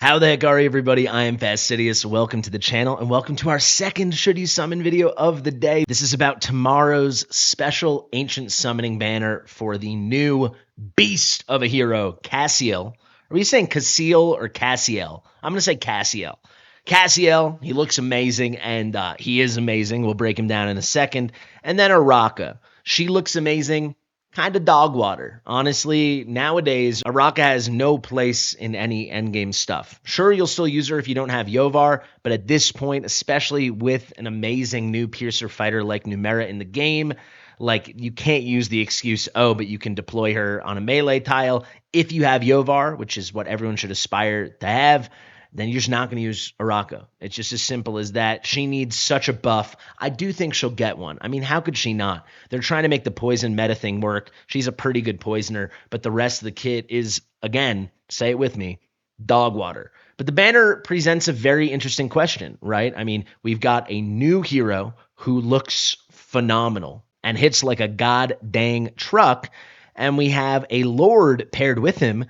How the heck are you, everybody? I am Fastidious. Welcome to the channel and welcome to our second Should You Summon video of the day. This is about tomorrow's special ancient summoning banner for the new beast of a hero, Cassiel. Are we saying Cassiel or Cassiel? I'm going to say Cassiel. Cassiel, he looks amazing, and he is amazing. We'll break him down in a second. And then Aracha. She looks amazing. Kind of dog water. Honestly, nowadays, Aracha has no place in any endgame stuff. Sure, you'll still use her if you don't have Yovar, but at this point, especially with an amazing new Piercer fighter like Numera in the game, like you can't use the excuse, oh, but you can deploy her on a melee tile. If you have Yovar, which is what everyone should aspire to have, then you're just not going to use Aracha. It's just as simple as that. She needs such a buff. I do think she'll get one. I mean, how could she not? They're trying to make the poison meta thing work. She's a pretty good poisoner, but the rest of the kit is, again, say it with me, dog water. But the banner presents a very interesting question, right? I mean, we've got a new hero who looks phenomenal and hits like a god dang truck, and we have a lord paired with him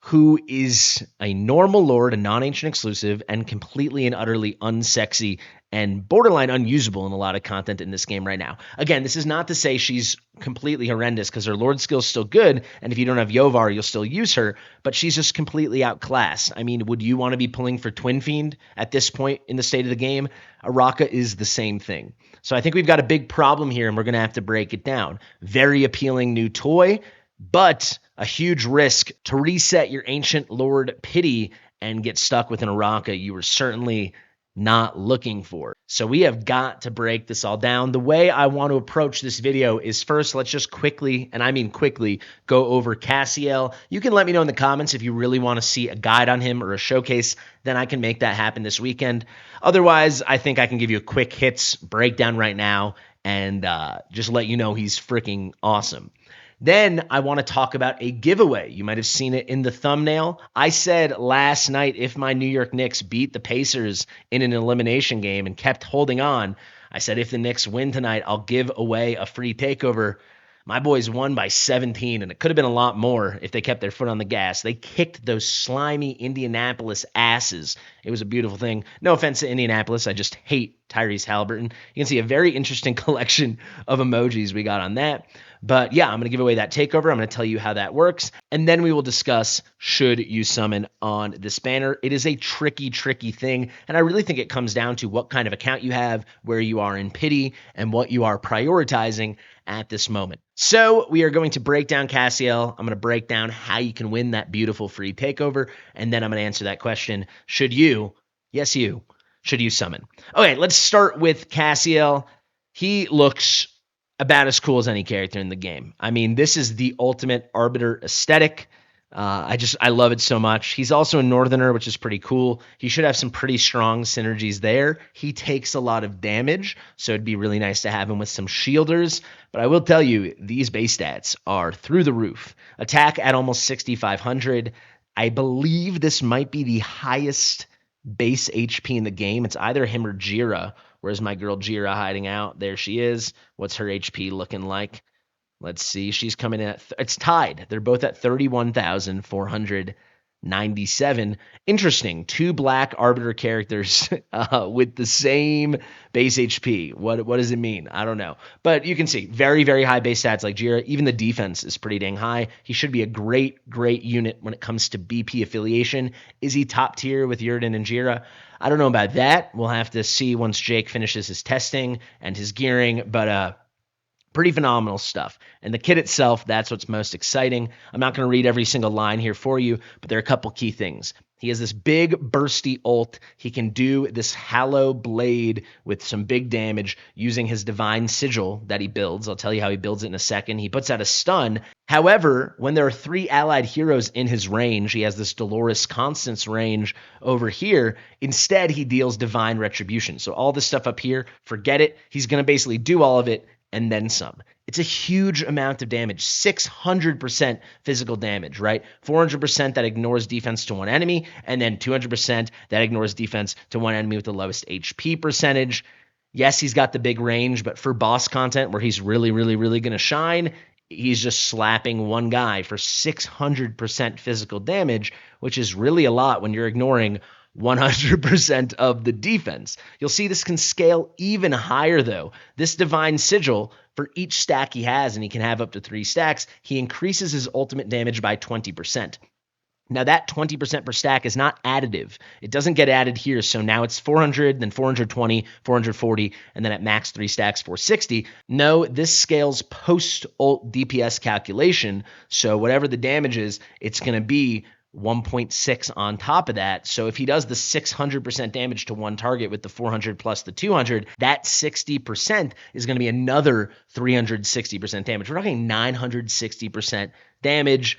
who is a normal lord, a non-ancient exclusive, and completely and utterly unsexy and borderline unusable in a lot of content in this game right now. Again, this is not to say she's completely horrendous, because her lord skill's still good, and if you don't have Yovar, you'll still use her, but she's just completely outclassed. I mean, would you want to be pulling for Twin Fiend at this point in the state of the game? Aracha is the same thing. So I think we've got a big problem here, and we're going to have to break it down. Very appealing new toy, but a huge risk to reset your ancient lord pity and get stuck with an Aracha you were certainly not looking for. So we have got to break this all down. The way I want to approach this video is, first, let's just quickly, and I mean quickly, go over Cassiel. You can let me know in the comments if you really want to see a guide on him or a showcase. Then I can make that happen this weekend. Otherwise, I think I can give you a quick hits breakdown right now and just let you know he's freaking awesome. Then I want to talk about a giveaway. You might have seen it in the thumbnail. I said last night, if my New York Knicks beat the Pacers in an elimination game and kept holding on, I said if the Knicks win tonight, I'll give away a free takeover. My boys won by 17, and it could have been a lot more if they kept their foot on the gas. They kicked those slimy Indianapolis asses. It was a beautiful thing. No offense to Indianapolis. I just hate Tyrese Halliburton. You can see a very interesting collection of emojis we got on that. But yeah, I'm going to give away that takeover. I'm going to tell you how that works. And then we will discuss should you summon on this banner. It is a tricky, tricky thing. And I really think it comes down to what kind of account you have, where you are in pity, and what you are prioritizing at this moment. So we are going to break down Cassiel. I'm going to break down how you can win that beautiful free takeover. And then I'm going to answer that question. Should you, yes you, should you summon? Okay, let's start with Cassiel. He looks about as cool as any character in the game. I mean, this is the ultimate Arbiter aesthetic. I love it so much. He's also a Northerner, which is pretty cool. He should have some pretty strong synergies there. He takes a lot of damage, so it'd be really nice to have him with some shielders. But I will tell you, these base stats are through the roof. Attack at almost 6,500. I believe this might be the highest base HP in the game. It's either him or Jira. Where's my girl Jira hiding out? There she is. What's her HP looking like? Let's see. She's coming in at, it's tied. They're both at 31,497. Interesting. Two black Arbiter characters with the same base HP. What does it mean? I don't know. But you can see very, very high base stats like Jira. Even the defense is pretty dang high. He should be a great, great unit when it comes to BP affiliation. Is he top tier with Yurden and Jira? I don't know about that. We'll have to see once Jake finishes his testing and his gearing, but pretty phenomenal stuff. And the kit itself, that's what's most exciting. I'm not going to read every single line here for you, but there are a couple key things. He has this big bursty ult. He can do this Hallow Blade with some big damage using his Divine Sigil that he builds. I'll tell you how he builds it in a second. He puts out a stun. However, when there are 3 allied heroes in his range, he has this Dolores Constance range over here. Instead, he deals Divine Retribution. So all this stuff up here, forget it. He's going to basically do all of it and then some. It's a huge amount of damage, 600% physical damage, right? 400% that ignores defense to one enemy, and then 200% that ignores defense to one enemy with the lowest HP percentage. Yes, he's got the big range, but for boss content where he's really, really, really going to shine, he's just slapping one guy for 600% physical damage, which is really a lot when you're ignoring 100% of the defense. You'll see this can scale even higher, though. This Divine Sigil, for each stack he has, and he can have up to 3 stacks, he increases his ultimate damage by 20%. Now, that 20% per stack is not additive. It doesn't get added here, so now it's 400, then 420, 440, and then at max 3 stacks, 460. No, this scales post-ult DPS calculation, so whatever the damage is, it's going to be 1.6 on top of that. So if he does the 600% damage to one target with the 400 plus the 200, that 60% is going to be another 360% damage. We're talking 960% damage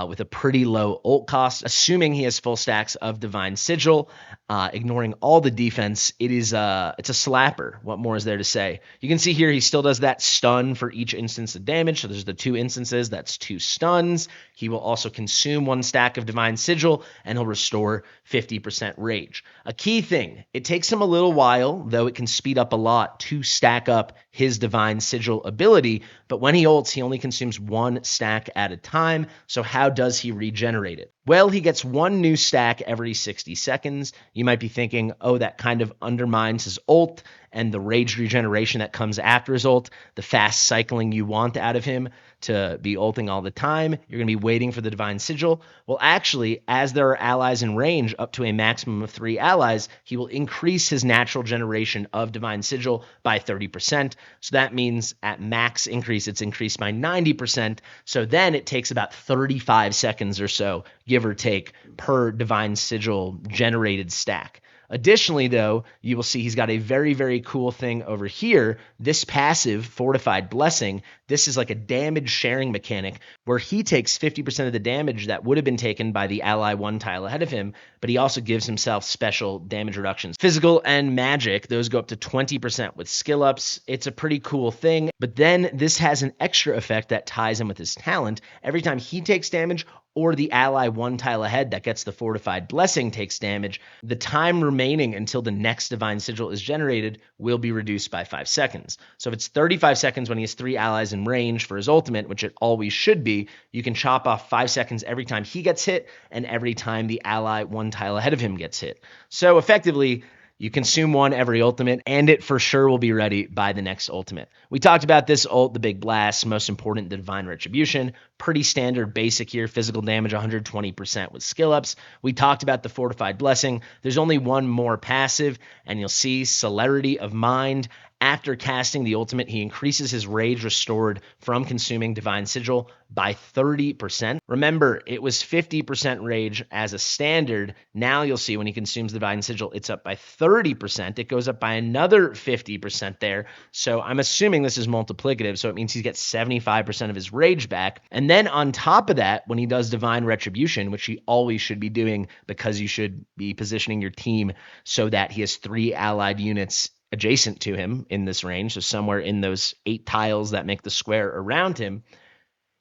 with a pretty low ult cost, assuming he has full stacks of Divine Sigil, ignoring all the defense. It's a slapper. What more is there to say? You can see here he still does that stun for each instance of damage. So there's the 2 instances. That's 2 stuns. He will also consume 1 stack of Divine Sigil, and he'll restore 50% rage. A key thing, it takes him a little while, though it can speed up a lot, to stack up his Divine Sigil ability, but when he ults, he only consumes 1 stack at a time. So how does he regenerate it? Well, he gets 1 new stack every 60 seconds. You might be thinking, oh, that kind of undermines his ult and the rage regeneration that comes after his ult, the fast cycling you want out of him to be ulting all the time. You're going to be waiting for the Divine Sigil. Well, actually, as there are allies in range up to a maximum of 3 allies, he will increase his natural generation of Divine Sigil by 30%. So that means at max increase, it's increased by 90%. So then it takes about 35 seconds or so, give or take, per Divine Sigil generated stack. Additionally, though, you will see he's got a very, very cool thing over here. This passive, Fortified Blessing, this is like a damage sharing mechanic where he takes 50% of the damage that would have been taken by the ally 1 tile ahead of him, but he also gives himself special damage reductions. Physical and magic, those go up to 20% with skill ups. It's a pretty cool thing, but then this has an extra effect that ties him with his talent. Every time he takes damage, or the ally 1 tile ahead that gets the Fortified Blessing takes damage, the time remaining until the next Divine Sigil is generated will be reduced by 5 seconds. So if it's 35 seconds when he has 3 allies in range for his ultimate, which it always should be, you can chop off 5 seconds every time he gets hit and every time the ally 1 tile ahead of him gets hit. So effectively, you consume 1 every ultimate, and it for sure will be ready by the next ultimate. We talked about this ult, the Big Blast, most important, the Divine Retribution. Pretty standard basic here, physical damage 120% with skill ups. We talked about the Fortified Blessing. There's only 1 more passive, and you'll see Celerity of Mind. After casting the ultimate, he increases his rage restored from consuming Divine Sigil by 30%. Remember, it was 50% rage as a standard. Now you'll see when he consumes Divine Sigil, it's up by 30%. It goes up by another 50% there. So I'm assuming this is multiplicative, so it means he gets 75% of his rage back. And then on top of that, when he does Divine Retribution, which he always should be doing because you should be positioning your team so that he has 3 allied units adjacent to him in this range, so somewhere in those 8 tiles that make the square around him,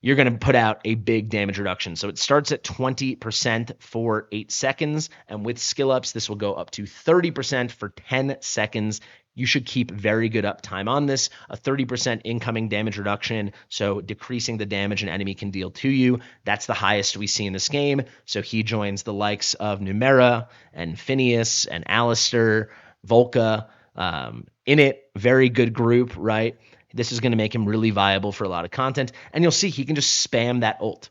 you're going to put out a big damage reduction. So it starts at 20% for 8 seconds, and with skill ups, this will go up to 30% for 10 seconds. You should keep very good uptime on this. A 30% incoming damage reduction, so decreasing the damage an enemy can deal to you. That's the highest we see in this game. So he joins the likes of Numera and Phineas and Alistair, Volca, in it, very good group, right? This is going to make him really viable for a lot of content. And you'll see he can just spam that ult,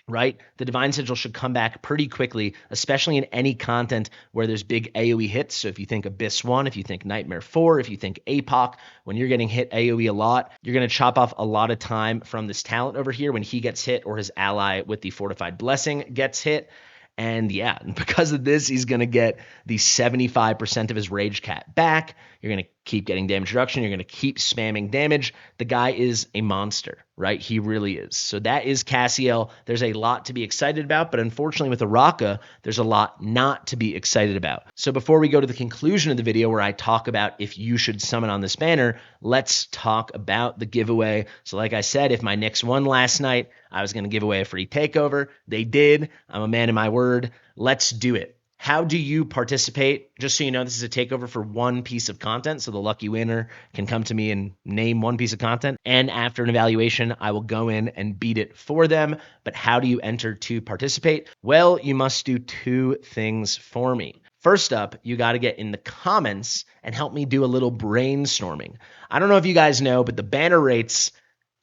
right? The Divine Sigil should come back pretty quickly, especially in any content where there's big AoE hits. So if you think Abyss 1, if you think Nightmare 4, if you think APOC, when you're getting hit AoE a lot, you're going to chop off a lot of time from this talent over here when he gets hit or his ally with the Fortified Blessing gets hit. And yeah, because of this, he's going to get the 75% of his Rage Cat back. You're going to keep getting damage reduction. You're going to keep spamming damage. The guy is a monster, right? He really is. So that is Cassiel. There's a lot to be excited about, but unfortunately with Aracha, there's a lot not to be excited about. So before we go to the conclusion of the video where I talk about if you should summon on this banner, let's talk about the giveaway. So like I said, if my Knicks won last night, I was going to give away a free takeover. They did. I'm a man of my word. Let's do it. How do you participate? Just so you know, this is a takeover for one piece of content. So the lucky winner can come to me and name one piece of content. And after an evaluation, I will go in and beat it for them. But how do you enter to participate? Well, you must do two things for me. First up, you got to get in the comments and help me do a little brainstorming. I don't know if you guys know, but the banner rates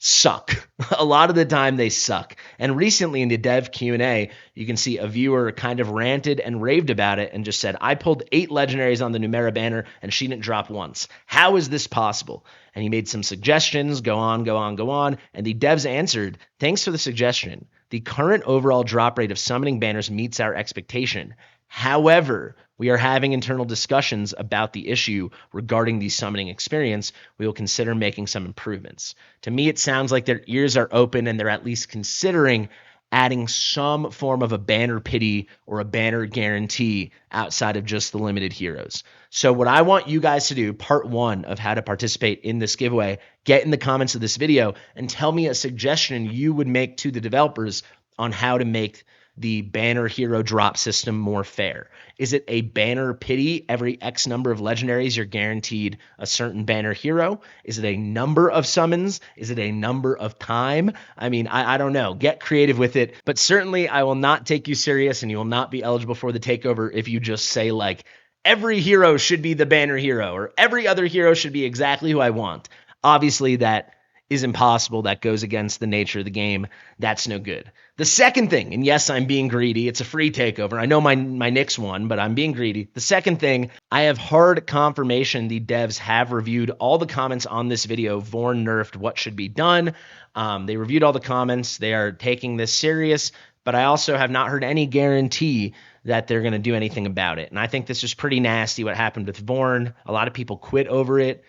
suck. A lot of the time they suck. And recently in the dev Q&A, you can see a viewer kind of ranted and raved about it and just said, I pulled 8 legendaries on the Numera banner and she didn't drop once. How is this possible? And he made some suggestions, go on. And the devs answered, thanks for the suggestion. The current overall drop rate of summoning banners meets our expectation. However, we are having internal discussions about the issue regarding the summoning experience. We will consider making some improvements. To me, it sounds like their ears are open and they're at least considering adding some form of a banner pity or a banner guarantee outside of just the limited heroes. So what I want you guys to do, part 1 of how to participate in this giveaway, get in the comments of this video and tell me a suggestion you would make to the developers on how to make the banner hero drop system more fair. Is it a banner pity? Every X number of legendaries, you're guaranteed a certain banner hero. Is it a number of summons? Is it a number of time? I mean, I don't know. Get creative with it. But certainly I will not take you serious and you will not be eligible for the takeover if you just say like, every hero should be the banner hero or every other hero should be exactly who I want. Obviously that is impossible. That goes against the nature of the game. That's no good. The second thing, and yes, I'm being greedy. It's a free takeover. I know my Knicks won, but I'm being greedy. The second thing, I have hard confirmation the devs have reviewed all the comments on this video. Vorn nerfed what should be done. They reviewed all the comments. They are taking this serious, but I also have not heard any guarantee that they're going to do anything about it. And I think this is pretty nasty what happened with Vorn. A lot of people quit over it.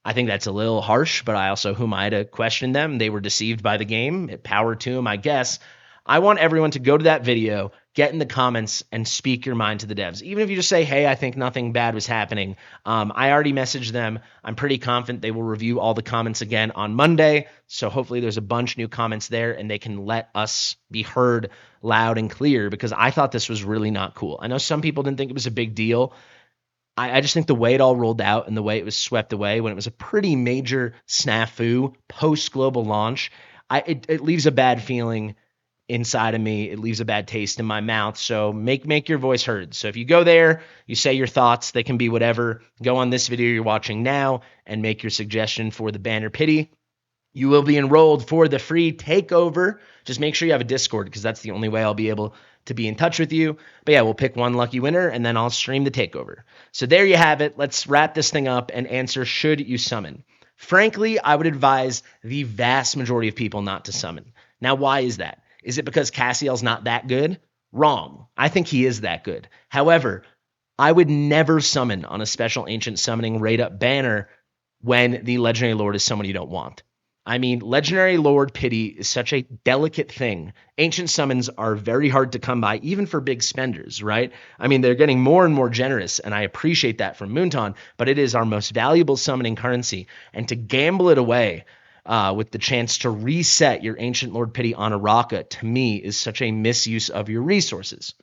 I think that's a little harsh, but I also, who am I to question them? They were deceived by the game. Power to them, I guess. I want everyone to go to that video, get in the comments, and speak your mind to the devs. Even if you just say, hey, I think nothing bad was happening. I already messaged them. I'm pretty confident they will review all the comments again on Monday. So hopefully there's a bunch of new comments there, and they can let us be heard loud and clear, because I thought this was really not cool. I know some people didn't think it was a big deal. I just think the way it all rolled out and the way it was swept away when it was a pretty major snafu post-global launch, it leaves a bad feeling inside of me. It leaves a bad taste in my mouth. So make your voice heard. So if you go there, you say your thoughts, they can be whatever. Go on this video you're watching now and make your suggestion for the banner pity. You will be enrolled for the free takeover. Just make sure you have a Discord, because that's the only way I'll be able to be in touch with you. But yeah, we'll pick one lucky winner and then I'll stream the takeover. So there you have it. Let's wrap this thing up and answer, should you summon? Frankly, I would advise the vast majority of people not to summon. Now, why is that? Is it because Cassiel's not that good? Wrong. I think he is that good. However, I would never summon on a special ancient summoning rate up banner when the legendary lord is someone you don't want. I mean, legendary lord pity is such a delicate thing. Ancient summons are very hard to come by, even for big spenders, right? I mean, they're getting more and more generous, and I appreciate that from Moonton, but it is our most valuable summoning currency. And to gamble it away with the chance to reset your ancient lord pity on Aracha, to me, is such a misuse of your resources.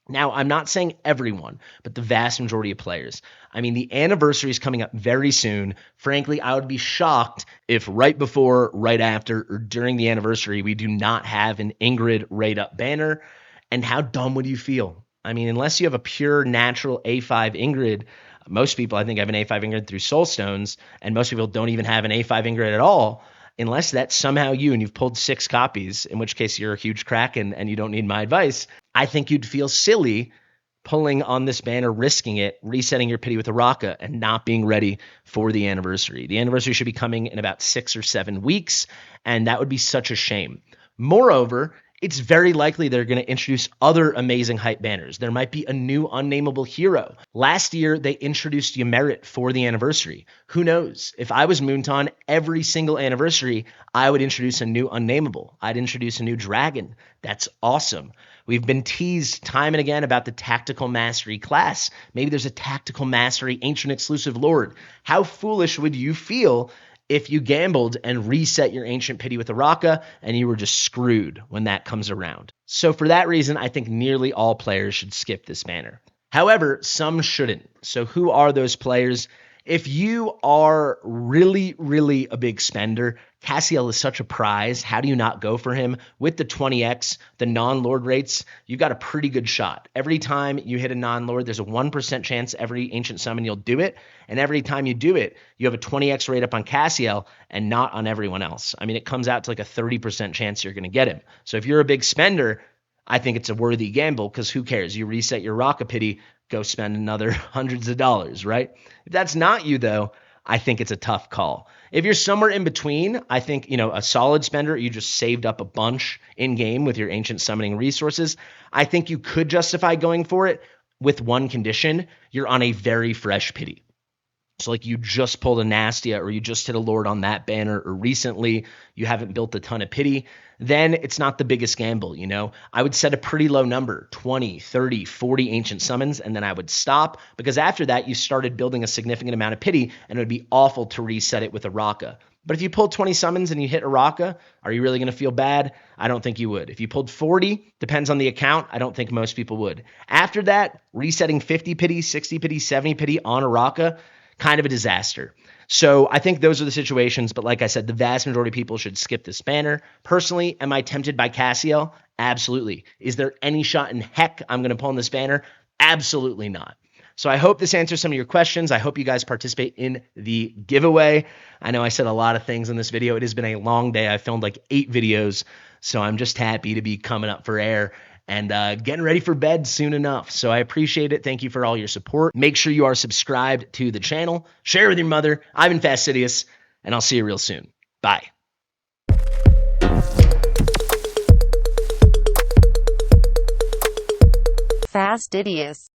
Now, I'm not saying everyone, but the vast majority of players. I mean, the anniversary is coming up very soon. Frankly, I would be shocked if right before, right after, or during the anniversary, we do not have an Ingrid rate up banner. And how dumb would you feel? I mean, unless you have a pure natural A5 Ingrid, most people, I think, have an A5 Ingrid through Soulstones, and most people don't even have an A5 Ingrid at all. Unless that's somehow you and you've pulled 6 copies, in which case you're a huge crack and you don't need my advice, I think you'd feel silly pulling on this banner, risking it, resetting your pity with Aracha, and not being ready for the anniversary. The anniversary should be coming in about 6 or 7 weeks, and that would be such a shame. Moreover, it's very likely they're going to introduce other amazing hype banners. There might be a new unnameable hero. Last year, they introduced Ymerit for the anniversary. Who knows? If I was Moonton, every single anniversary, I would introduce a new unnameable. I'd introduce a new dragon. That's awesome. We've been teased time and again about the Tactical Mastery class. Maybe there's a Tactical Mastery Ancient Exclusive Lord. How foolish would you feel if you gambled and reset your ancient pity with Aracha and you were just screwed when that comes around? So for that reason, I think nearly all players should skip this banner. However, some shouldn't. So who are those players? If you are really, really a big spender, Cassiel is such a prize. How do you not go for him? With the 20x, the non-lord rates, you've got a pretty good shot. Every time you hit a non-lord, there's a 1% chance every ancient summon you'll do it. And every time you do it, you have a 20x rate up on Cassiel and not on everyone else. I mean, it comes out to like a 30% chance you're going to get him. So if you're a big spender, I think it's a worthy gamble because who cares? You reset your Aracha pity, go spend another hundreds of dollars, right? If that's not you, though, I think it's a tough call. If you're somewhere in between, I think, a solid spender, you just saved up a bunch in game with your ancient summoning resources. I think you could justify going for it with one condition. You're on a very fresh pity. So like you just pulled a Nastia or you just hit a Lord on that banner or recently you haven't built a ton of pity, then it's not the biggest gamble, I would set a pretty low number, 20, 30, 40 ancient summons, and then I would stop because after that you started building a significant amount of pity and it would be awful to reset it with Aracha. But if you pulled 20 summons and you hit Aracha, are you really going to feel bad? I don't think you would. If you pulled 40, depends on the account, I don't think most people would. After that, resetting 50 pity, 60 pity, 70 pity on Aracha, kind of a disaster. So I think those are the situations. But like I said, the vast majority of people should skip this banner. Personally, am I tempted by Cassiel? Absolutely. Is there any shot in heck I'm going to pull in this banner? Absolutely not. So I hope this answers some of your questions. I hope you guys participate in the giveaway. I know I said a lot of things in this video. It has been a long day. I filmed like 8 videos. So I'm just happy to be coming up for air and getting ready for bed soon enough. So I appreciate it. Thank you for all your support. Make sure you are subscribed to the channel. Share with your mother. I've been Fastidious, and I'll see you real soon. Bye. Fastidious.